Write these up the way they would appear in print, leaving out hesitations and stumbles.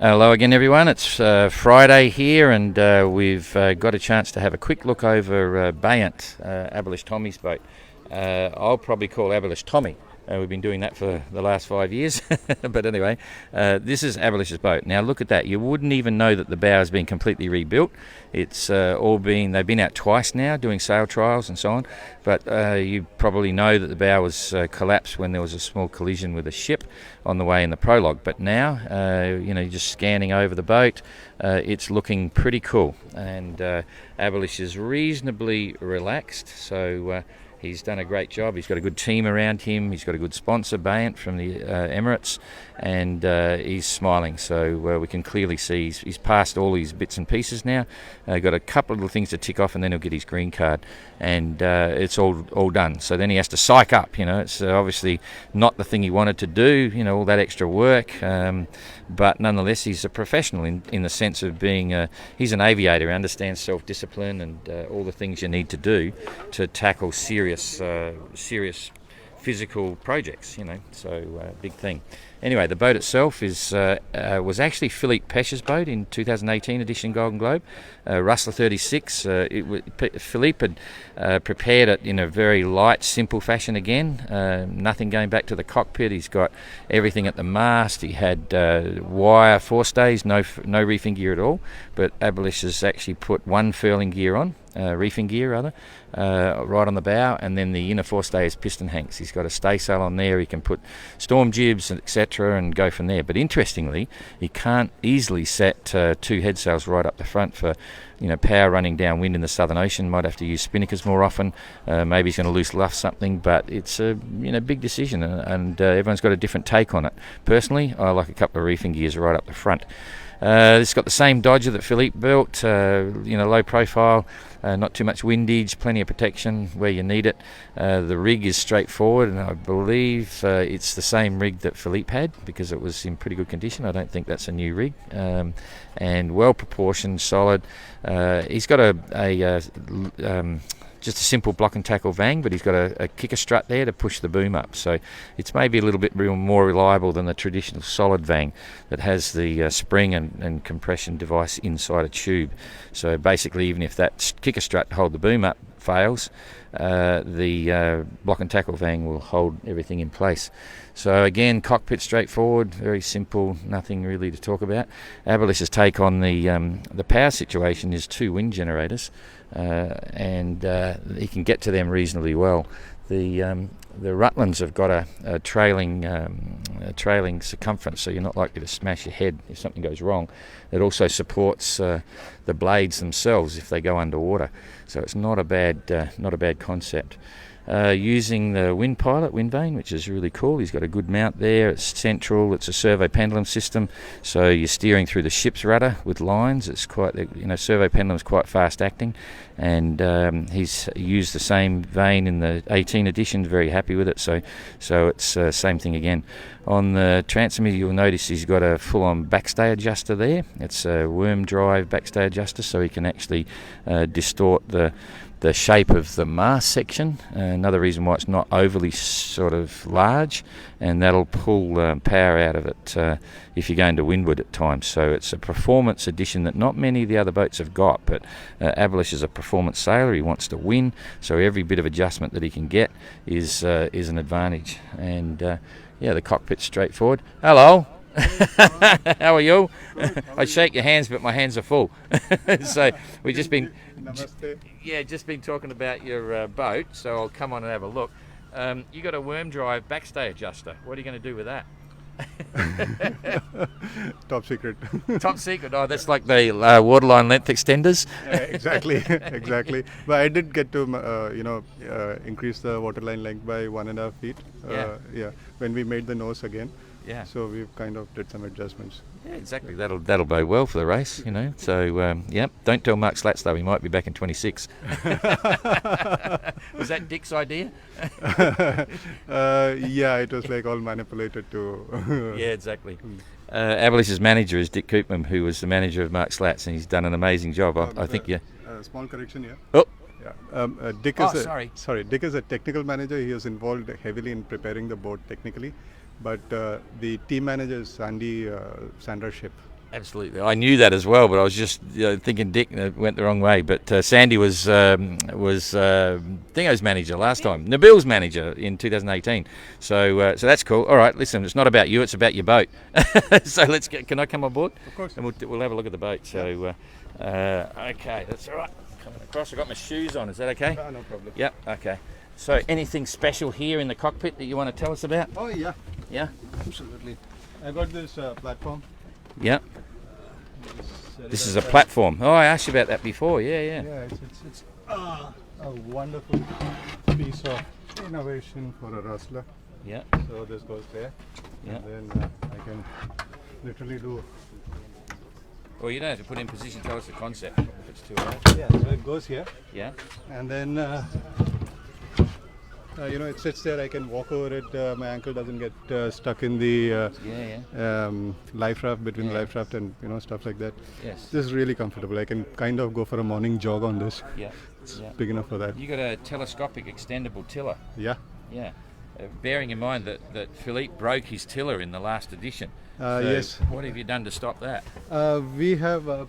Hello again, everyone. It's Friday here, and we've got a chance to have a quick look over Bayanat, Abhilash Tomy's boat. I'll probably call Abhilash Tomy. We've been doing that for the last 5 years. But anyway, this is Abhilash's boat. Now look at that. You wouldn't even know that the bow has been completely rebuilt. It's they've been out twice now doing sail trials and so on. But you probably know that the bow was collapsed when there was a small collision with a ship on the way in the prologue. But now, just scanning over the boat, it's looking pretty cool. And Abhilash is reasonably relaxed. So he's done a great job. He's got a good team around him. He's got a good sponsor, Bayanat, from the Emirates, and he's smiling. So we can clearly see he's passed all his bits and pieces now. Got a couple of little things to tick off, and then he'll get his green card, and it's all done. So then he has to psych up. It's obviously not the thing he wanted to do. All that extra work, but nonetheless, he's a professional in the sense of being. He's an aviator, understands self-discipline and all the things you need to do to tackle serious physical projects, so big thing. Anyway, the boat itself was actually Philippe Pesce's boat in 2018 edition Golden Globe, Rustler 36. Philippe had prepared it in a very light, simple fashion again, nothing going back to the cockpit. He's got everything at the mast. He had wire forestays, no reefing gear at all, but Abhilash has actually put one furling gear on, reefing gear rather, right on the bow, and then the inner forestay is piston hanks. He's got a staysail on there. He can put storm jibs, etc., and go from there. But interestingly, he can't easily set two head sails right up the front for power running downwind in the Southern Ocean. Might have to use spinnakers more often. Maybe he's going to loose luff something, but it's a big decision, and everyone's got a different take on it. Personally, I like a couple of reefing gears right up the front. It's got the same Dodger that Philippe built, low profile, not too much windage, plenty of protection where you need it. The rig is straightforward, and I believe it's the same rig that Philippe had because it was in pretty good condition. I don't think that's a new rig, and well proportioned, solid. He's got just a simple block and tackle vang, but he's got a kicker strut there to push the boom up. So it's maybe a little bit more reliable than the traditional solid vang that has the spring and compression device inside a tube. So basically, even if that kicker strut to hold the boom up fails, the block and tackle vang will hold everything in place. So again, cockpit straightforward, very simple, nothing really to talk about. Abhilash's take on the power situation is two wind generators, and he can get to them reasonably well. The Rutlands have got a trailing circumference, so you're not likely to smash your head if something goes wrong. It also supports the blades themselves if they go underwater, so it's not a bad concept. Using the wind vane, which is really cool. He's got a good mount there. It's central. It's a servo pendulum system, so you're steering through the ship's rudder with lines. It's quite, servo pendulum is quite fast acting, and he's used the same vane in the 18 edition. Very happy with it. So it's same thing again. On the transom, you'll notice he's got a full-on backstay adjuster there. It's a worm drive backstay adjuster, so he can actually distort the shape of the mast section. Another reason why it's not overly sort of large, and that'll pull power out of it if you're going to windward at times. So it's a performance addition that not many of the other boats have got, but Abhilash is a performance sailor. He wants to win, so every bit of adjustment that he can get is an advantage. And the cockpit's straightforward. Hello. How are you? I shake your hands, but my hands are full. So we've just been talking about your boat, so I'll come on and have a look. You got a worm drive backstay adjuster. What are you going to do with that? Top secret. Top secret. Oh, that's like the waterline length extenders. Exactly. But I did get to increase the waterline length by 1.5 feet. When we made the nose again. Yeah. So we've kind of did some adjustments. Yeah, exactly. That'll bode well for the race, So, Don't tell Mark Slats, though. He might be back in 26. Was that Dick's idea? It was like all manipulated to... Yeah, exactly. Abhilash's manager is Dick Koopman, who was the manager of Mark Slats, and he's done an amazing job. I think, yeah. Small correction, yeah. Oh. Yeah. Dick is a technical manager. He was involved heavily in preparing the boat technically. But the team manager is Sandra Ship. Absolutely, I knew that as well, but I was just thinking Dick went the wrong way. But Sandy was Dingo's manager last time, Nabil's manager in 2018. So that's cool. All right, listen, it's not about you; it's about your boat. So let's get. Can I come on board? Of course. And we'll have a look at the boat. So okay, that's all right. Coming across, I've got my shoes on. Is that okay? No problem. Yep. Okay. So anything special here in the cockpit that you want to tell us about? Oh yeah, Yeah. absolutely. I got this platform. Yep. This is a platform. Oh, I asked you about that before. Yeah. Yeah, it's a wonderful piece of innovation for a rustler. Yeah. So this goes there, Yeah. and then I can literally do. Well, you don't have to put in position. Tell us the concept. If it's too hard. Yeah, so it goes here, Yeah. and then it sits there. I can walk over it. My ankle doesn't get stuck in the Yeah. life raft between the Yeah. life raft and stuff like that. Yes. This is really comfortable. I can kind of go for a morning jog on this. Yeah. It's Yeah. big enough for that. You got a telescopic extendable tiller. Yeah. Yeah. Bearing in mind that Philippe broke his tiller in the last edition. So Yes. What have you done to stop that? We have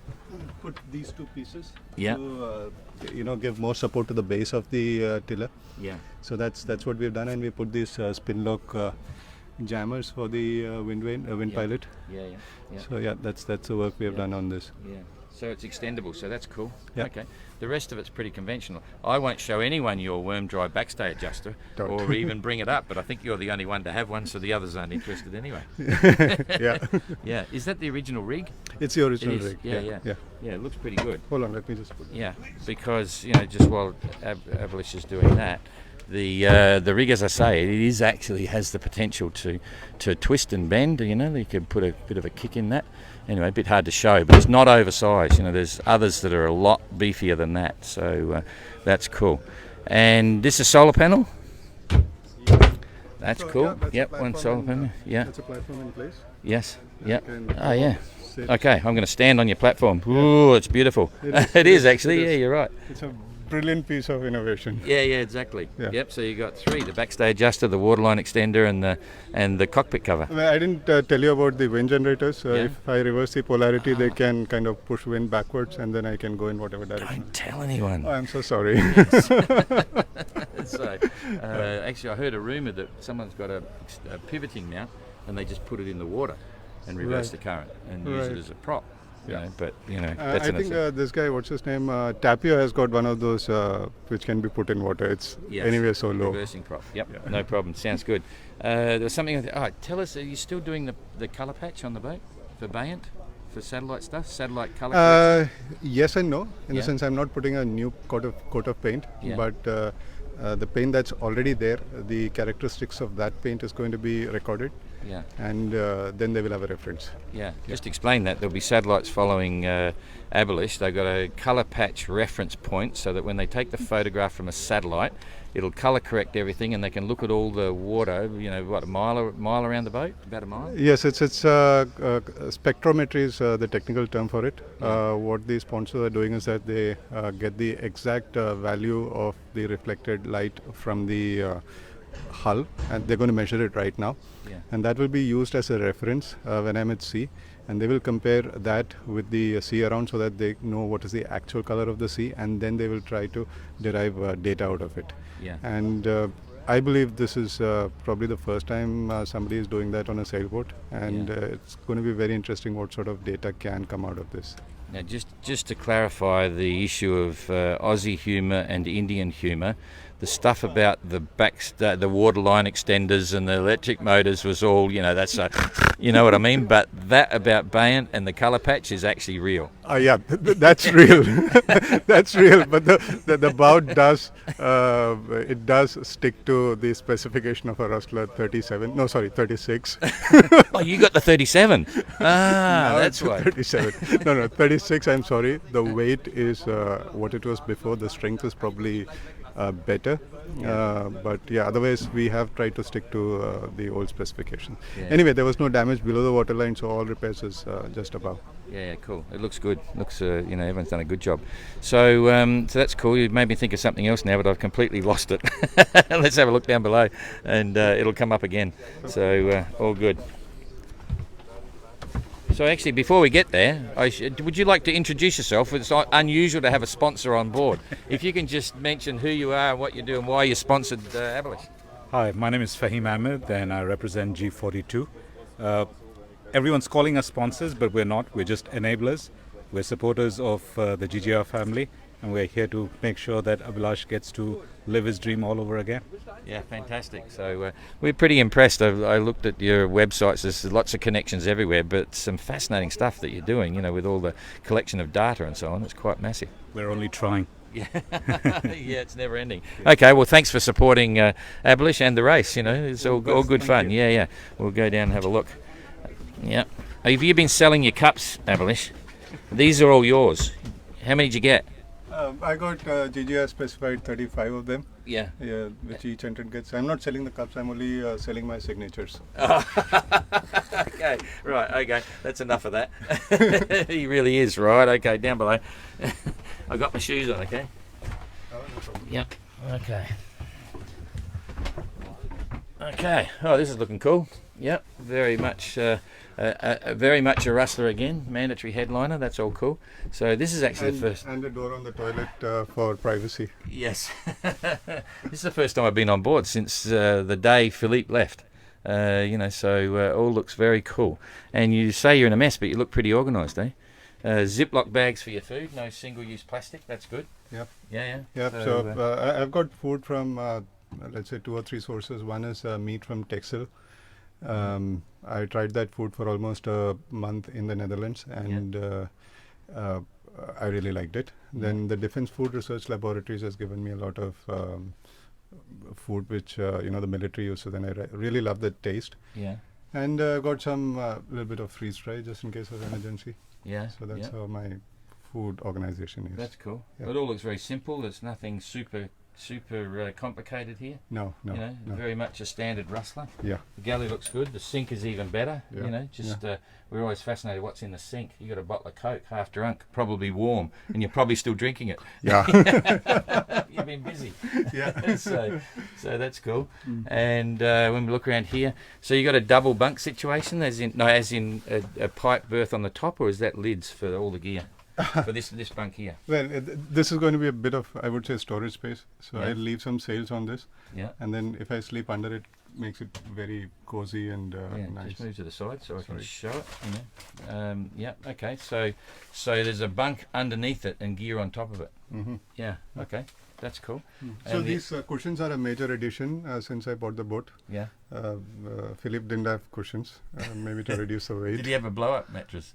put these two pieces Yeah. to give more support to the base of the tiller. Yeah. So that's what we've done, and we put these spin lock jammers for the wind Yeah. pilot. Yeah. So yeah, that's the work we have Yeah. done on this. Yeah. So it's extendable, so that's cool. Yeah. Okay. The rest of it's pretty conventional. I won't show anyone your worm dry backstay adjuster Don't. or even bring it up, but I think you're the only one to have one, so the others aren't interested anyway. Yeah. Yeah. Is that the original rig? It's the original It is. rig. Yeah. Yeah, it looks pretty good. Hold on, let me just put it. Yeah, because just while Abhilash is doing that, the rig, as I say, it is actually has the potential to twist and bend. You can put a bit of a kick in that. Anyway, a bit hard to show, but it's not oversized. There's others that are a lot beefier than that. So that's cool. And this is solar panel. That's So, cool. yeah, that's a Yep, one platform solar in, panel. Yeah. That's a platform in place. Yes. Yep. can Oh yeah. sit. Okay, I'm going to stand on your platform. Ooh, it's beautiful. It is actually. It Yeah, is. you're right. It's a brilliant piece of innovation. Yeah, exactly. Yeah. Yep. So you got three: the backstay adjuster, the waterline extender, and the cockpit cover. Well, I didn't tell you about the wind generators. Yeah. If I reverse the polarity, they can kind of push wind backwards, and then I can go in whatever direction. Don't tell anyone. Oh, I'm so sorry. So, actually, I heard a rumor that someone's got a pivoting mount, and they just put it in the water and reverse Right. the current and use it Right. as a prop. Yeah. But I that's think this guy, what's his name? Tapio has got one of those which can be put in water. It's anyway so low. Reversing prop. Yep. No problem. Sounds good. There's something. Tell us. Are you still doing the colour patch on the boat for Bayanat? For satellite stuff, satellite colour correction? Yes and no, in Yeah. the sense I'm not putting a new coat of paint, Yeah. but the paint that's already there, the characteristics of that paint is going to be recorded, Yeah. and then they will have a reference. Yeah, just explain that. There'll be satellites following Abhilash. They've got a colour patch reference point so that when they take the photograph from a satellite, it'll colour correct everything and they can look at all the water, a mile around the boat? About a mile? Yes, it's spectrometry is the technical term for it. What the sponsors are doing is that they get the exact value of the reflected light from the hull, and they're going to measure it right now. Yeah. And that will be used as a reference when I'm at sea, and they will compare that with the sea around so that they know what is the actual color of the sea, and then they will try to derive data out of it. Yeah. And I believe this is probably the first time somebody is doing that on a sailboat, and it's going to be very interesting what sort of data can come out of this. Now, just to clarify the issue of Aussie humour and Indian humour, the stuff about the waterline extenders and the electric motors was all, that's you know what I mean? But that about Bayanat and the colour patch is actually real. Yeah, that's real. That's real. But the bout does it does stick to the specification of a Rustler 37. No, sorry, 36. Oh, you got the 37. Ah, Now that's it's why. 37. No, 36. I'm sorry. The weight is what it was before. The strength is probably better. But yeah, otherwise we have tried to stick to the old specification. Yeah. Anyway, there was no damage below the waterline, so all repairs is just above. Yeah, cool. It looks good. Looks, everyone's done a good job. So, so that's cool. You made me think of something else now, but I've completely lost it. Let's have a look down below, and it'll come up again. So, all good. So actually, before we get there, would you like to introduce yourself? It's unusual to have a sponsor on board. If you can just mention who you are, what you do, and why you sponsored Abhilash. Hi, my name is Fahim Ahmed and I represent G42. Everyone's calling us sponsors, but we're not. We're just enablers. We're supporters of the GGR family, and we're here to make sure that Abhilash gets to live his dream all over again. Yeah, fantastic. So we're pretty impressed. I looked at your websites. There's lots of connections everywhere, but some fascinating stuff that you're doing, with all the collection of data and so on. It's quite massive. We're only trying. Yeah, yeah, it's never ending. Okay, well, thanks for supporting Abhilash and the race. It's all good fun. Yeah. We'll go down and have a look. Yeah. Have you been selling your cups, Abhilash? These are all yours. How many did you get? I got GGR specified 35 of them. Yeah. Yeah, which each entrant gets. I'm not selling the cups. I'm only selling my signatures. Okay, right. Okay, that's enough of that. He really is, right? Okay, down below. I got my shoes on. Okay. Oh, no problem. Yep. Okay. Okay. Oh, this is looking cool. Yep. Very much a Rustler again. Mandatory headliner. That's all cool. So this is actually the first. And the door on the toilet for privacy. Yes. This is the first time I've been on board since the day Philippe left. So all looks very cool. And you say you're in a mess, but you look pretty organised, eh? Ziploc bags for your food. No single-use plastic. That's good. Yep. Yeah. Yep. So I've got food from let's say 2 or 3 sources. One is meat from Texel. I tried that food for almost a month in the Netherlands, and I really liked it. Then the Defense Food Research Laboratories has given me a lot of food which the military uses, and I really love the taste. Yeah. And got some little bit of freeze fry just in case of emergency. Yeah. So that's how my food organization is. That's cool. Yeah. It all looks very simple. There's nothing super complicated here. No. Very much a standard Rustler. Yeah. The galley looks good. The sink is even better. Yeah. We're always fascinated what's in the sink. You got a bottle of Coke, half drunk, probably warm, and you're probably still drinking it. Yeah. You've been busy. Yeah. so that's cool. And when we look around here, so you got a double bunk situation, as in a pipe berth on the top, or is that lids for all the gear? For this bunk here. Well, this is going to be a bit of, I would say, storage space. So Yeah. I'll leave some sails on this. Yeah. And then if I sleep under it, makes it very cozy and nice. Just move to the side so I can show it. Okay. So there's a bunk underneath it and gear on top of it. Mm-hmm. Yeah. Okay. That's cool. So And these cushions are a major addition since I bought the boat. Yeah. Philip didn't have cushions, maybe to reduce the weight. Did he have a blow-up mattress?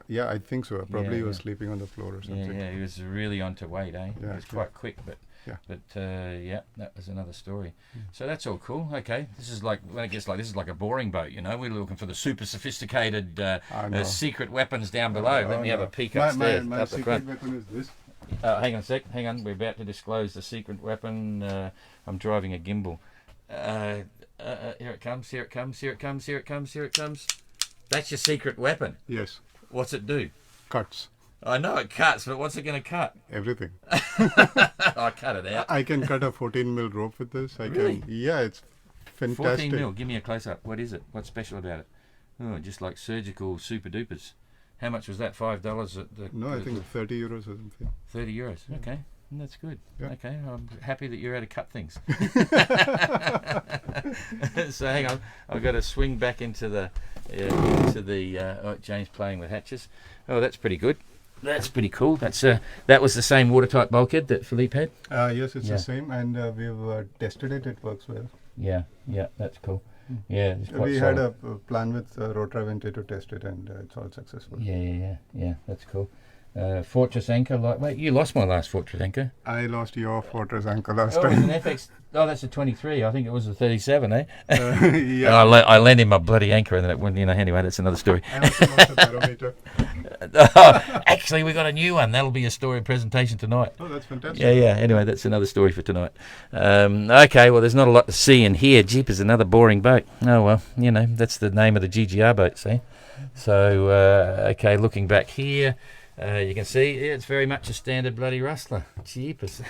Yeah, I think so. Probably he was Yeah. sleeping on the floor or something. Yeah. He was really onto weight, eh? Yeah, He was quite quick, but Yeah. that was another story. So that's all cool. Okay, this is like when it gets like this is like a boring boat. We're looking for the super sophisticated know. secret weapons down below. Let me have a peek upstairs, My up the secret front. weapon is this. Hang on a sec. Hang on. We're about to disclose the secret weapon. I'm driving a gimbal. Here it comes. Here it comes. Here it comes. Here it comes. Here it comes. That's your secret weapon. Yes. What's it do? Cuts. I know it cuts, but what's it going to cut? Everything. I cut it out. I can cut a 14 mil rope with this. I Really? can. Yeah, it's 14 fantastic. mil. Give me a close up. What is it? What's special about it? Oh, just like surgical super dupers. How much was that? $5 at the. No, I think 30 euros or something. 30 euros. Okay. That's good. Yeah. Okay, I'm happy that you're able to cut things. So hang on, I've got to swing back into the James playing with hatches. Oh, that's pretty good. That's pretty cool. That was the same watertight bulkhead that Philippe had. Yes, it's Yeah. the same, and we've tested it. It works well. Yeah, that's cool. Yeah, it's quite We solid. had a plan with Rotra Vente to test it, and it's all successful. Yeah, that's cool. Fortress anchor lightweight. You lost my last Fortress anchor. I lost your Fortress anchor last Oh, it was time. an FX. Oh, that's a 23. I think it was a 37, eh? Yeah. I lent him my bloody anchor, and then it went. Anyway, that's another story. I also lost the barometer. Actually, we got a new one. That'll be a story presentation tonight. Oh, that's fantastic. Yeah. Anyway, that's another story for tonight. Okay, well, there's not a lot to see and hear. Jeepers, another boring boat. Oh, well, that's the name of the GGR boat, see? So, okay, looking back here, you can see it's very much a standard bloody Rustler. Jeepers.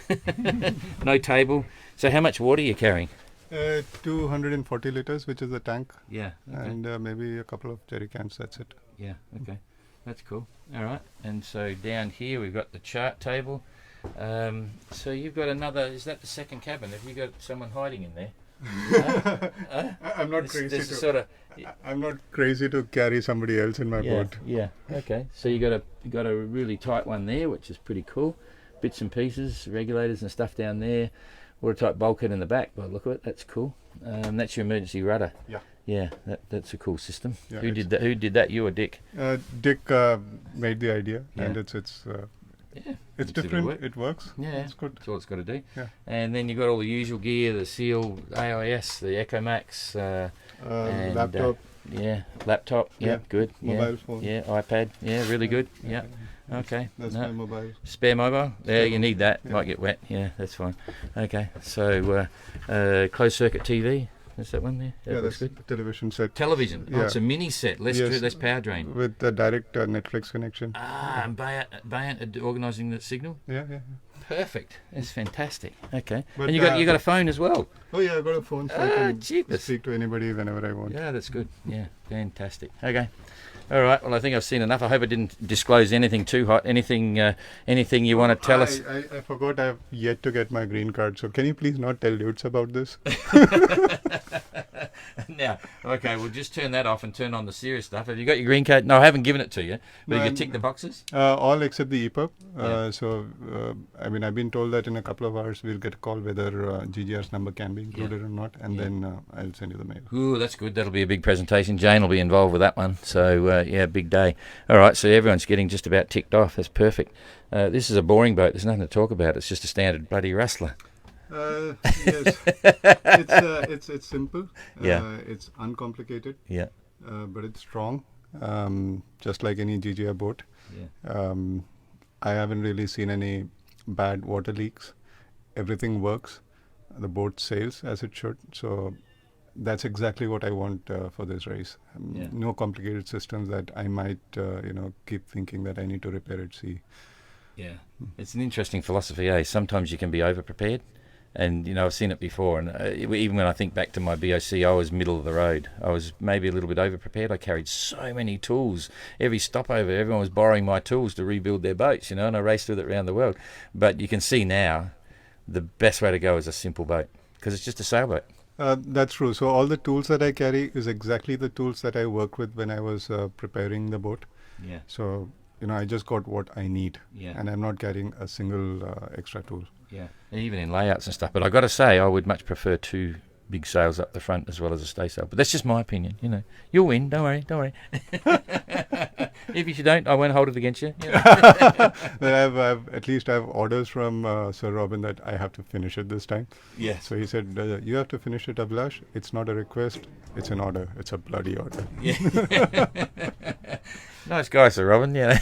No table. So how much water are you carrying? 240 liters, which is the tank, Yeah. Okay. and maybe a couple of jerry cans. That's it. Yeah, okay. That's cool. All right. And so down here we've got the chart table. So you've got another, is that the second cabin? Have you got someone hiding in there? I'm not I'm not crazy to carry somebody else in my boat. Yeah. Okay. So you got a really tight one there, which is pretty cool. Bits and pieces, regulators and stuff down there. Watertight bulkhead in the back. By the look of it, that's cool. That's your emergency rudder. Yeah. Yeah, that's a cool system. Yeah, Who did that? You or Dick? Dick made the idea, and it's it's different. It works. Yeah, it's good. That's all it's got to do. Yeah. And then you've got all the usual gear: the Seal AIS, the Echo Max, and, laptop. Laptop. Yeah, good. Mobile phone. Yeah, iPad. Yeah, really good. Yeah. Okay. That's my mobile. Spare mobile? Yeah, you need that. Yeah. Might get wet. Yeah, that's fine. Okay. So closed circuit TV. Is that one there? Yeah, looks that's good. a television set. Television. Oh, Yeah. it's a mini set. Less power drain. With the direct Netflix connection. And Bayanat organising the signal. Yeah. Perfect. That's fantastic. Okay. But, and you got a phone as well. Oh yeah, I got a phone, so I can jeepers. speak to anybody whenever I want. Yeah, that's good. Yeah, fantastic. Okay. All right. Well, I think I've seen enough. I hope I didn't disclose anything too hot. Anything you want to tell us? I forgot I've yet to get my green card. So can you please not tell dudes about this? Now, okay, we'll just turn that off and turn on the serious stuff. Have you got your green card? No, I haven't given it to you. But you can tick the boxes? All except the EPUB. Yeah. So, I've been told that in a couple of hours we'll get a call whether GGR's number can be included or not, and then I'll send you the mail. Ooh, that's good. That'll be a big presentation. Jane will be involved with that one. So, big day. All right, so everyone's getting just about ticked off. That's perfect. This is a boring boat. There's nothing to talk about. It's just a standard bloody Rustler. Yes, it's simple. Yeah. It's uncomplicated. Yeah. But it's strong, just like any GGR boat. Yeah. I haven't really seen any bad water leaks. Everything works. The boat sails as it should. So that's exactly what I want for this race. No complicated systems that I might, keep thinking that I need to repair at sea. Yeah. It's an interesting philosophy, eh? Sometimes you can be over-prepared. And, I've seen it before. And even when I think back to my BOC, I was middle of the road. I was maybe a little bit over-prepared. I carried so many tools. Every stopover, everyone was borrowing my tools to rebuild their boats, and I raced with it around the world. But you can see now the best way to go is a simple boat because it's just a sailboat. That's true. So all the tools that I carry is exactly the tools that I worked with when I was preparing the boat. Yeah. So, I just got what I need. Yeah. And I'm not carrying a single extra tool. Yeah. And even in layouts and stuff. But I got to say, I would much prefer two big sails up the front as well as a staysail. But that's just my opinion. You'll win. Don't worry. If you don't, I won't hold it against you. Then at least I have orders from Sir Robin that I have to finish it this time. Yeah. So he said, you have to finish it, Abhilash. It's not a request. It's an order. It's a bloody order. Yeah. Nice guy, Sir Robin. Yeah.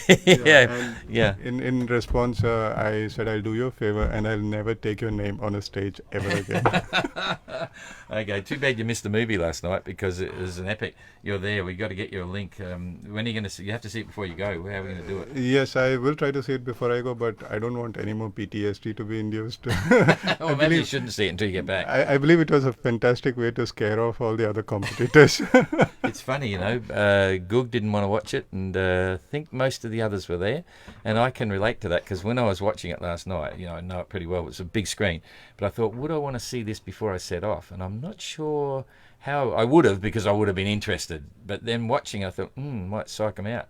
In response, I said, I'll do you a favor and I'll never take your name on a stage ever again. Okay, too bad you missed the movie last night because it was an epic. You're there. We got to get you a link. When are you going to see? You have to see it before you go. How are we going to do it? Yes, I will try to see it before I go, but I don't want any more PTSD to be induced. Well, maybe you shouldn't see it until you get back. I believe it was a fantastic way to scare off all the other competitors. It's funny, Goog didn't want to watch it, and I think most of the others were there, and I can relate to that because when I was watching it last night, I know it pretty well. It's a big screen, but I thought, would I want to see this before I set off? And I'm not sure how. I would have because I would have been interested, but then watching, I thought, might psych them out,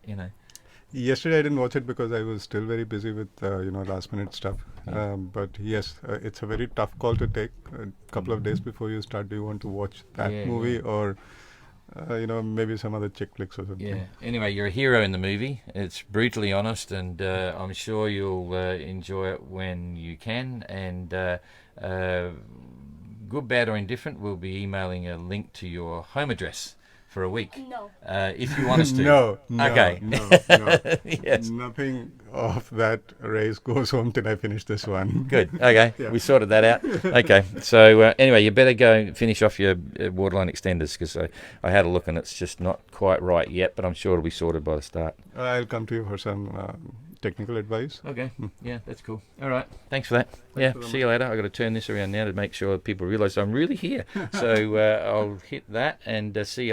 Yesterday I didn't watch it because I was still very busy with last minute stuff. Yeah. But yes, it's a very tough call to take. A couple of days before you start, do you want to watch that movie or maybe some other chick flicks or something? Yeah. Anyway, you're a hero in the movie. It's brutally honest, and I'm sure you'll enjoy it when you can. And good, bad, or indifferent, we'll be emailing a link to your home address for a week. No. If you want us to. No. Okay. No. Yes. Nothing of that race goes home till I finish this one. Good. Okay. Yeah. We sorted that out. Okay. So anyway, you better go and finish off your waterline extenders because I had a look and it's just not quite right yet, but I'm sure it'll be sorted by the start. I'll come to you for some technical advice. Okay. Yeah, that's cool. All right. Thanks for that. See you later. I've got to turn this around now to make sure people realise I'm really here. So I'll hit that and see you.